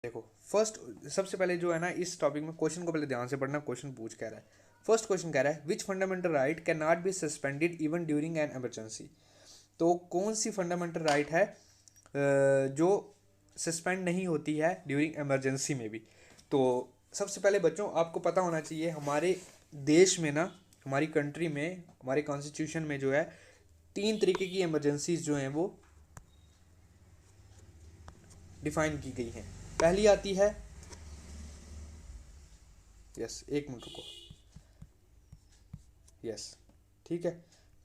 देखो फर्स्ट, सबसे पहले जो है ना इस टॉपिक में क्वेश्चन को पहले ध्यान से पढ़ना, क्वेश्चन पूछ कह रहा है। फर्स्ट क्वेश्चन कह रहा है which fundamental right can not be suspended even during an emergency. तो कौन सी फंडामेंटल राइट है जो सस्पेंड नहीं होती है ड्यूरिंग इमरजेंसी में भी। तो सबसे पहले बच्चों आपको पता होना चाहिए हमारे देश में ना, हमारी कंट्री में, हमारे कॉन्स्टिट्यूशन में जो है 3 तरीके की इमरजेंसीज जो हैं वो डिफाइन की गई हैं। पहली आती है, यस एक मिनट रुको, यस ठीक है,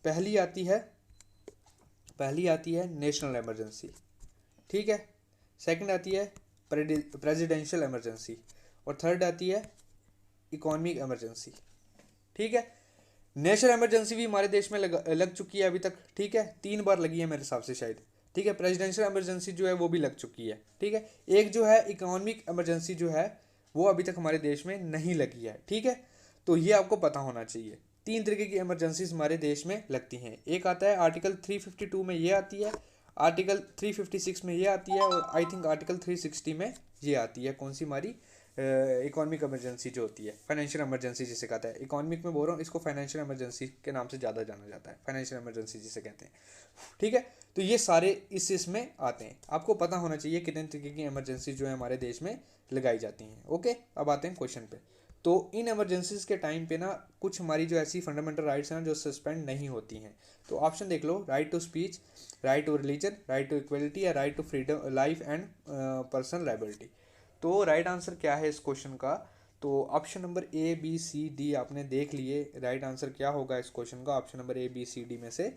पहली आती है, पहली आती है नेशनल इमरजेंसी, ठीक है। सेकंड आती है प्रेसिडेंशियल इमरजेंसी, और थर्ड आती है इकोनॉमिक इमरजेंसी, ठीक है। नेशनल इमरजेंसी भी हमारे देश में लग चुकी है अभी तक, ठीक है, 3 बार लगी है मेरे हिसाब से शायद, ठीक है। प्रेसिडेंशियल इमरजेंसी जो है वो भी लग चुकी है, ठीक है। एक जो है इकोनॉमिक इमरजेंसी जो है वो अभी तक हमारे देश में नहीं लगी है, ठीक है। तो ये आपको पता होना चाहिए। 3 तरीके की इमरजेंसीज हमारे देश में लगती हैं। एक आता है आर्टिकल 352 में ये आती है, आर्टिकल 356 में ये आती है, और आई थिंक आर्टिकल 360 में ये आती है। कौन सी हमारी इकोनॉमिक इमरजेंसी जो होती है, फाइनेंशियल इमरजेंसी जिसे कहता है। इकोनॉमिक में बोल रहा हूँ, इसको फाइनेंशियल इमरजेंसी के नाम से ज़्यादा जाना जाता है, फाइनेंशियल इमरजेंसी जिसे कहते हैं, ठीक है। तो ये सारे इसमें आते हैं। आपको पता होना चाहिए कितने तरीके की इमरजेंसी जो है हमारे देश में लगाई जाती हैं। ओके, अब आते हैं क्वेश्चन पे। तो इन इमरजेंसीज के टाइम पे ना कुछ हमारी जो ऐसी फंडामेंटल राइट्स हैं जो सस्पेंड नहीं होती हैं। तो ऑप्शन देख लो, right to speech, right to religion, right to equality, या right to freedom life and personal liability. तो राइट आंसर क्या है इस क्वेश्चन का? तो option number A B C D आपने देख लिए। राइट आंसर क्या होगा इस क्वेश्चन का, option number A B C D में से?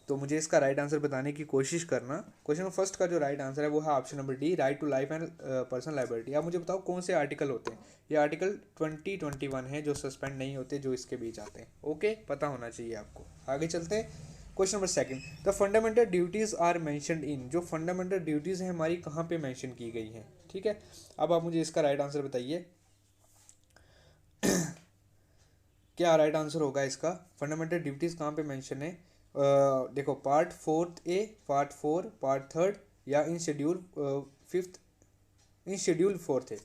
तो मुझे इसका राइट आंसर बताने की कोशिश करना। क्वेश्चन फर्स्ट का जो राइट आंसर है वो है option number D, right to life and personal liability. आप मुझे बताओ कौन से आर्टिकल होते हैं? ये आर्टिकल 2021 है जो सस्पेंड नहीं होते, जो इसके बीच आते हैं। ओके, पता होना चाहिए आपको। आगे चलते हैं। Question number second, the fundamental duties are mentioned in. जो फंडामेंटल ड्यूटीज हैं हमारी कहाँ पे मेंशन की गई हैं, ठीक है। अब आप मुझे इसका राइट आंसर बताइए क्या राइट आंसर होगा इसका? फंडामेंटल ड्यूटीज कहाँ पे मेंशन है? देखो, पार्ट 4A, पार्ट 4, पार्ट 3, या इन शेड्यूल 5th, इन शेड्यूल 4th है।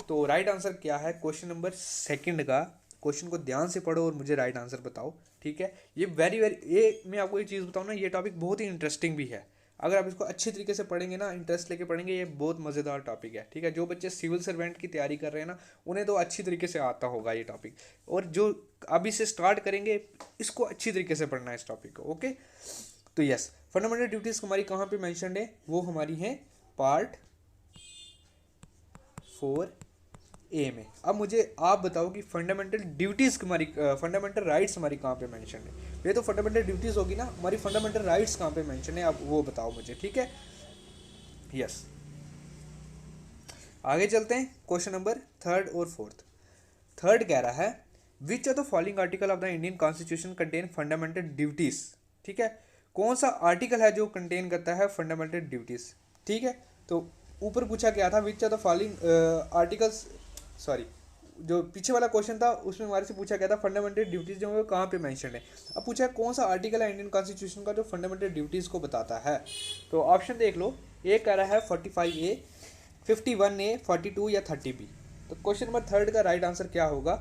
तो राइट आंसर क्या है क्वेश्चन नंबर सेकंड का? क्वेश्चन को ध्यान से पढ़ो और मुझे राइट आंसर बताओ, ठीक है। ये वेरी वेरी, ये मैं आपको एक चीज़ बताऊँ ना, ये टॉपिक बहुत ही इंटरेस्टिंग भी है। अगर आप इसको अच्छी तरीके से पढ़ेंगे ना, इंटरेस्ट लेके पढ़ेंगे, ये बहुत मज़ेदार टॉपिक है, ठीक है। जो बच्चे सिविल सर्वेंट की तैयारी कर रहे हैं ना, उन्हें तो अच्छी तरीके से आता होगा ये टॉपिक, और जो अभी से स्टार्ट करेंगे इसको अच्छी तरीके से पढ़ना है इस टॉपिक को। ओके, तो यस, फंडामेंटल ड्यूटीज हमारी कहाँ पे मेंशन्ड है? वो हमारी है पार्ट 4A में। अब मुझे आप बताओ कि फंडामेंटल ड्यूटीज हमारी, फंडामेंटल राइट्स हमारी कहाँ पे मेंशन है? ये तो फंडामेंटल ड्यूटीज होगी ना, हमारी फंडामेंटल राइट्स कहाँ पे मेंशन है, आप वो बताओ मुझे, ठीक है। यस, आगे चलते हैं। क्वेश्चन नंबर थर्ड और फोर्थ। थर्ड कह रहा है which of the following article of the Indian constitution contain fundamental duties, ठीक है। कौन सा आर्टिकल है जो कंटेन करता है फंडामेंटल ड्यूटीज, ठीक है। तो ऊपर पूछा गया था विच of the following articles, sorry, जो पीछे वाला क्वेश्चन था उसमें हमारे से पूछा गया था फंडामेंटल ड्यूटीज जो है कहाँ पे मेंशन है। अब पूछा है कौन सा आर्टिकल है इंडियन कॉन्स्टिट्यूशन का जो फंडामेंटल ड्यूटीज को बताता है। तो ऑप्शन देख लो, ए कह रहा है 45A, 51A, 42 या 30B। तो क्वेश्चन नंबर थर्ड का राइट आंसर क्या होगा?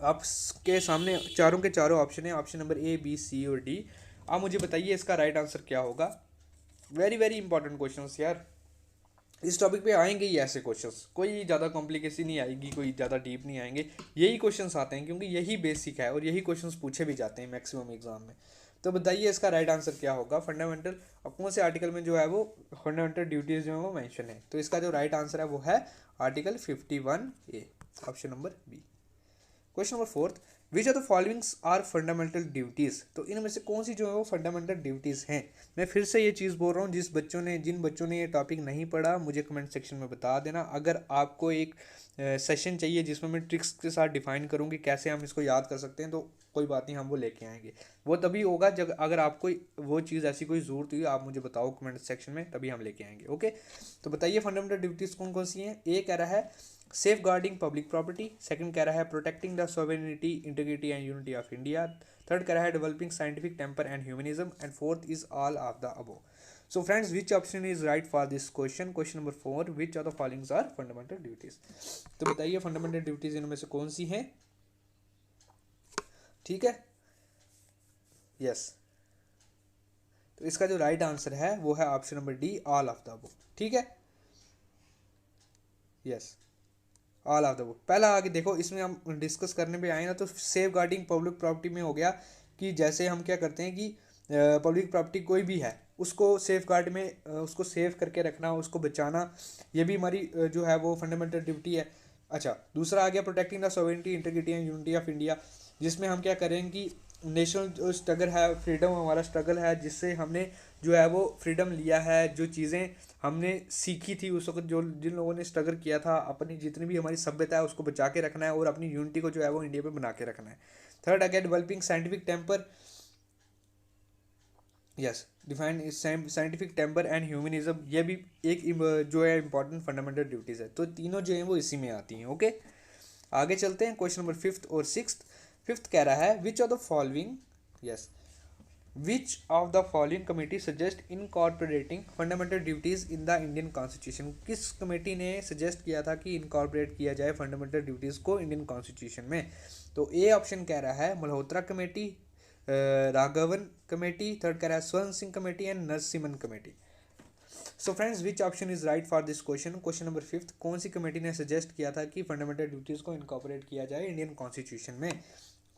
आपके सामने चारों के चारों ऑप्शन है, option number A B C और डी। आप मुझे बताइए इसका राइट आंसर क्या होगा। वेरी वेरी इंपॉर्टेंट क्वेश्चंस यार, इस टॉपिक पे आएंगे ही ऐसे क्वेश्चंस, कोई ज़्यादा कॉम्प्लिकेशन नहीं आएगी, कोई ज़्यादा डीप नहीं आएंगे। यही क्वेश्चंस आते हैं क्योंकि यही बेसिक है और यही क्वेश्चंस पूछे भी जाते हैं मैक्सिमम एग्जाम में। तो बताइए इसका राइट आंसर क्या होगा? फंडामेंटल कौन से आर्टिकल में जो है वो फंडामेंटल ड्यूटीज जो है वो मेंशन है। तो इसका जो राइट आंसर है वो है article 51A, option number B. Question number fourth, which of the followings are fundamental duties. तो इनमें से कौन सी जो है वो फंडामेंटल ड्यूटीज़ हैं? मैं फिर से ये चीज़ बोल रहा हूँ, जिन बच्चों ने ये टॉपिक नहीं पढ़ा मुझे कमेंट सेक्शन में बता देना। अगर आपको एक सेशन चाहिए जिसमें मैं ट्रिक्स के साथ डिफाइन करूँ कि कैसे हम इसको याद कर सकते हैं, तो कोई बात नहीं, हम वो लेके आएंगे। वो तभी होगा जब अगर आपको वो चीज़ ऐसी कोई ज़रूरत हुई, आप मुझे बताओ कमेंट सेक्शन में, तभी हम लेके आएंगे। ओके, तो बताइए फंडामेंटल ड्यूटीज़ कौन कौन सी हैं। ए कह रहा है safeguarding public property, second कह रहा है protecting the sovereignty, integrity and unity of India, third कह रहा है developing scientific temper and humanism, and fourth is all of the above. So friends which option is right for this question? Question number 4, which of the followings are fundamental duties? तो बताइए fundamental duties इनमें से कौन सी हैं? ठीक है, yes. तो इसका जो राइट आंसर है वो है option number D, all of the above. ठीक है, yes, all of the above. पहला आगे देखो, इसमें हम डिस्कस करने पे आए ना, तो सेफ गार्डिंग पब्लिक प्रॉपर्टी में हो गया कि जैसे हम क्या करते हैं कि पब्लिक प्रॉपर्टी कोई भी है उसको सेफ गार्ड में उसको सेव करके रखना, उसको बचाना, ये भी हमारी जो है वो फंडामेंटल ड्यूटी है। अच्छा, दूसरा आ गया protecting the sovereignty, integrity and unity of India, जिसमें हम क्या करेंगे कि नेशनल जो स्ट्रगल है, फ्रीडम हमारा स्ट्रगल है, जिससे हमने जो है वो फ्रीडम लिया है, जो चीज़ें हमने सीखी थी उस वक्त, जो जिन लोगों ने स्ट्रगल किया था, अपनी जितनी भी हमारी सभ्यता है उसको बचा के रखना है और अपनी यूनिटी को जो है वो इंडिया पे बना के रखना है। थर्ड आ गया developing scientific temper, yes, define scientific temper and humanism, ये भी एक जो है इंपॉर्टेंट फंडामेंटल ड्यूटीज़ है। तो तीनों जो हैं वो इसी में आती हैं। ओके, आगे चलते हैं क्वेश्चन नंबर 5th और 6th। 5th कह रहा है which of the following, yes, which of the following committee suggest incorporating fundamental duties in the Indian constitution? किस कमेटी ने सजेस्ट किया था कि इनकॉर्पोरेट किया जाए फंडामेंटल ड्यूटीज़ को इंडियन कॉन्स्टिट्यूशन में? तो ए ऑप्शन कह रहा है Malhotra committee, Raghavan committee, third कह रहा है Swaran Singh committee and Narasimhan committee. So friends which option is right for this question? Question number 5th, कौन सी कमेटी ने सजेस्ट किया था कि फंडामेंटल ड्यूटीज़ को इनकॉर्पोरेट किया जाए इंडियन कॉन्स्टिट्यूशन में?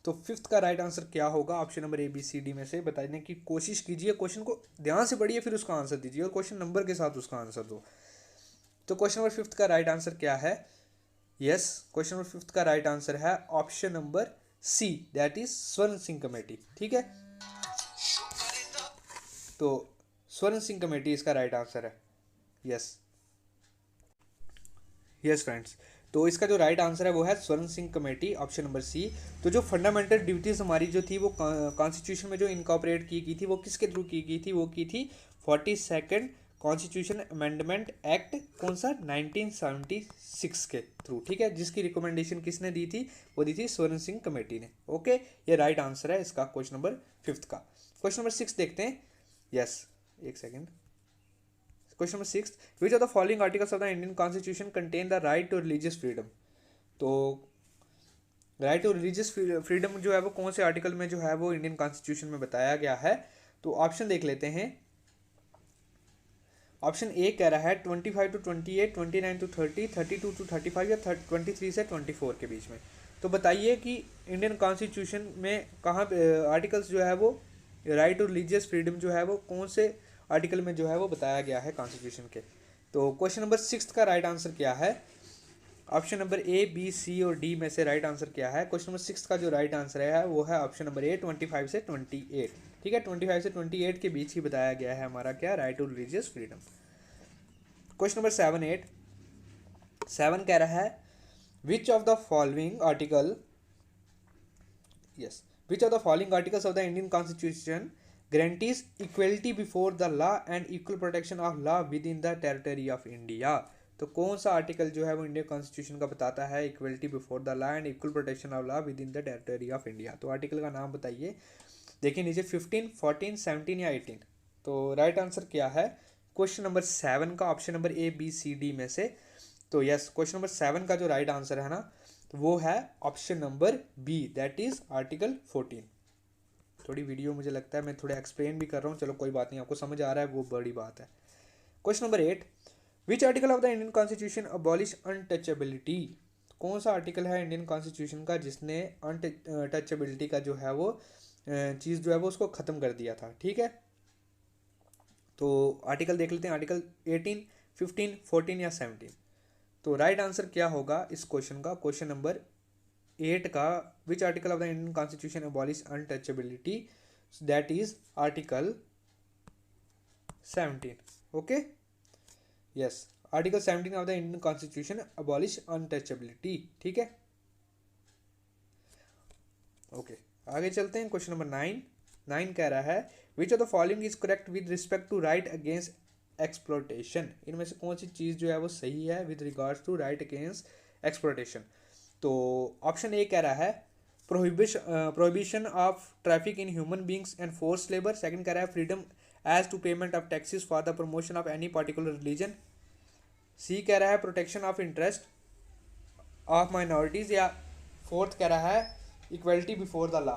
तो 5th का राइट आंसर क्या होगा? ऑप्शन नंबर ABCD में से बताने की कोशिश कीजिए, क्वेश्चन को ध्यान से पढ़िए, फिर उसका आंसर दीजिए और क्वेश्चन नंबर के साथ उसका आंसर दो। तो क्वेश्चन नंबर 5th का राइट आंसर क्या है? यस, क्वेश्चन नंबर 5th का राइट आंसर है option number C, that is Swaran Singh committee. ठीक है, तो स्वर्ण सिंह कमेटी इसका राइट आंसर है। यस, यस फ्रेंड्स, तो इसका जो राइट आंसर है वो है Swaran Singh committee, option number C. तो जो फंडामेंटल ड्यूटीज़ हमारी जो थी वो कॉन्स्टिट्यूशन में जो इनकॉर्पोरेट की गई थी वो किसके थ्रू की गई थी? वो की थी 42nd कॉन्स्टिट्यूशन अमेंडमेंट एक्ट, कौन सा? 1976 के थ्रू। ठीक है, जिसकी रिकमेंडेशन किसने दी थी? वो दी थी स्वर्ण सिंह कमेटी ने। ओके, ये राइट आंसर है इसका क्वेश्चन नंबर 5th का। क्वेश्चन नंबर 6 देखते हैं। यस, एक second. Question number 6, which of the following articles of the Indian constitution contain the right to religious freedom? तो राइट टू रिलीजियस फ्रीडम जो है वो कौन से आर्टिकल में जो है वो इंडियन कॉन्स्टिट्यूशन में बताया गया है? तो ऑप्शन देख लेते हैं। ऑप्शन ए कह रहा है 25 to 28, 29 to 30, 32 to 35 या 23 से 24 के बीच में। तो बताइए कि इंडियन कॉन्स्टिट्यूशन में कहाँ आर्टिकल्स जो है वो राइट टू रिलीजियस फ्रीडम जो है वो कौन से आर्टिकल में जो है वो बताया गया है कॉन्स्टिट्यूशन के? तो क्वेश्चन नंबर 6 का राइट आंसर क्या है? Option number A, B, C और D में से राइट आंसर क्या है? क्वेश्चन नंबर 6 का जो राइट आंसर है वो है ऑप्शन नंबर A, 25 से 28। ठीक है, 25 से 28 के बीच ही बताया गया है हमारा क्या? Right to religious freedom. Question number 7 कह रहा है which of the following article, yes, which of the following articles of the Indian constitution guarantees equality before the law and equal protection of law within the territory of India? तो कौन सा article जो है वो Indian constitution का बताता है equality before the law and equal protection of law with in the territory of India? तो आर्टिकल का नाम बताइए। देखिए नीचे 15, 14, 17 या 18। तो राइट आंसर क्या है क्वेश्चन नंबर 7 का? Option number A, B, C, D में से। तो यस, क्वेश्चन नंबर 7 का जो राइट आंसर है ना तो वो है option number B, that is article 14। थोड़ी वीडियो मुझे लगता है मैं थोड़ा एक्सप्लेन भी कर रहा हूँ, चलो कोई बात नहीं, आपको समझ आ रहा है वो बड़ी बात है। Question number 8, which article of the Indian constitution abolish untouchability? कौन सा आर्टिकल है इंडियन कॉन्स्टिट्यूशन का जिसने अनटचेबिलिटी का जो है वो चीज़ जो है वो उसको ख़त्म कर दिया था? ठीक है, तो आर्टिकल देख लेते हैं, आर्टिकल 18, 15, 14 या 17। तो राइट आंसर क्या होगा इस क्वेश्चन का? क्वेश्चन नंबर 8 का which article of the Indian constitution abolish untouchability? That is article 17। Okay, yes, article 17 of the Indian constitution abolish untouchability. ठीक है, ओके, आगे चलते हैं। क्वेश्चन नंबर 9 कह रहा है which of the following is correct with respect to right against exploitation? इनमें से कौन सी चीज़ जो है वो सही है with regards to right against exploitation? तो ऑप्शन ए कह रहा है prohibition of traffic in human beings and force labour. Second कह रहा है freedom as to payment of taxes for the promotion of any particular religion. C कह रहा है protection of interest of minorities, या फोर्थ कह रहा है इक्वलिटी बिफोर द लॉ।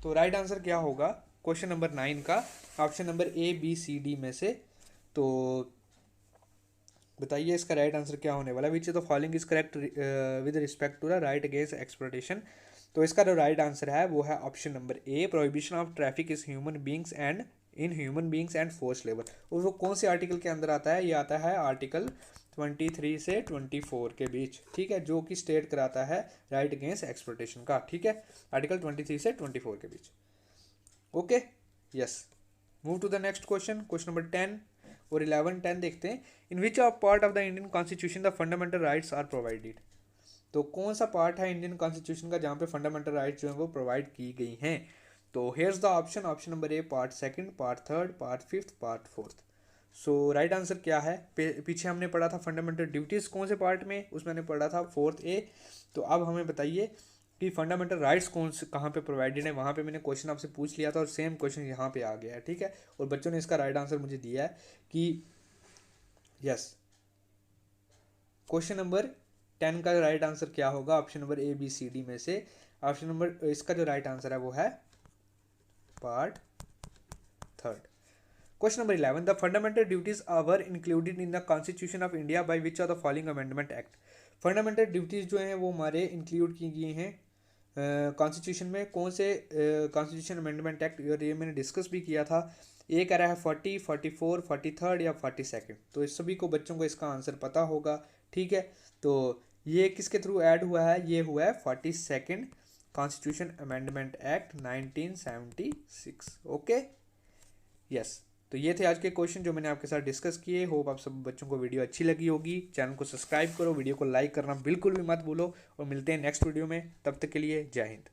तो राइट आंसर क्या होगा क्वेश्चन नंबर 9 का, option number A B C D में से। तो बताइए इसका राइट आंसर क्या होने वाला है। Which is the following is correct with respect to the right against exploitation. तो इसका जो राइट आंसर है वो है option number A, prohibition of traffic is human beings and in human beings and force labour. और वो कौन से आर्टिकल के अंदर आता है, ये आता है आर्टिकल 23 से 24 के बीच, ठीक है, जो कि स्टेट कराता है राइट अगेंस्ट एक्सप्लॉयटेशन का, ठीक है, आर्टिकल 23 से 24 के बीच। Okay, yes, move to the next question, question number 10 और 11, 10 देखते हैं। In which of part of the Indian constitution the fundamental rights are provided. तो कौन सा पार्ट है इंडियन कॉन्स्टिट्यूशन का जहाँ पे फंडामेंटल राइट्स जो है वो प्रोवाइड की गई हैं। तो hairs the option, option number A part second, part third, part fifth, part fourth. So right answer क्या है, पीछे हमने पढ़ा था फंडामेंटल ड्यूटीज़ कौन से पार्ट में, उसमें हमने पढ़ा था फोर्थ ए। तो अब हमें बताइए कि फंडामेंटल राइट्स कौन से कहाँ पे प्रोवाइडेड है। वहाँ पे मैंने क्वेश्चन आपसे पूछ लिया था और सेम क्वेश्चन यहाँ पे आ गया है, ठीक है, और बच्चों ने इसका राइट आंसर मुझे दिया है कि यस, क्वेश्चन नंबर 10 का राइट आंसर क्या होगा, option number A B C D में से। ऑप्शन नंबर इसका जो राइट आंसर है वो है part third. Question number 11, the fundamental duties are included in the constitution of India by which of the following amendment act. Fundamental duties जो हैं वो हमारे इंक्लूड की गई हैं कॉन्स्टिट्यूशन में, कौन से कॉन्स्टिट्यूशन अमेंडमेंट एक्ट, और ये मैंने डिस्कस भी किया था। ये कह रहा है 40, 44, 43 या 42। तो इस सभी को बच्चों को इसका आंसर पता होगा, ठीक है। तो ये किसके थ्रू ऐड हुआ है, ये हुआ है 42 constitution amendment act 1976। Okay, yes. तो ये थे आज के क्वेश्चन जो मैंने आपके साथ डिस्कस किए। होप आप सब बच्चों को वीडियो अच्छी लगी होगी। चैनल को सब्सक्राइब करो, वीडियो को लाइक करना बिल्कुल भी मत भूलो, और मिलते हैं नेक्स्ट वीडियो में। तब तक के लिए जय हिंद।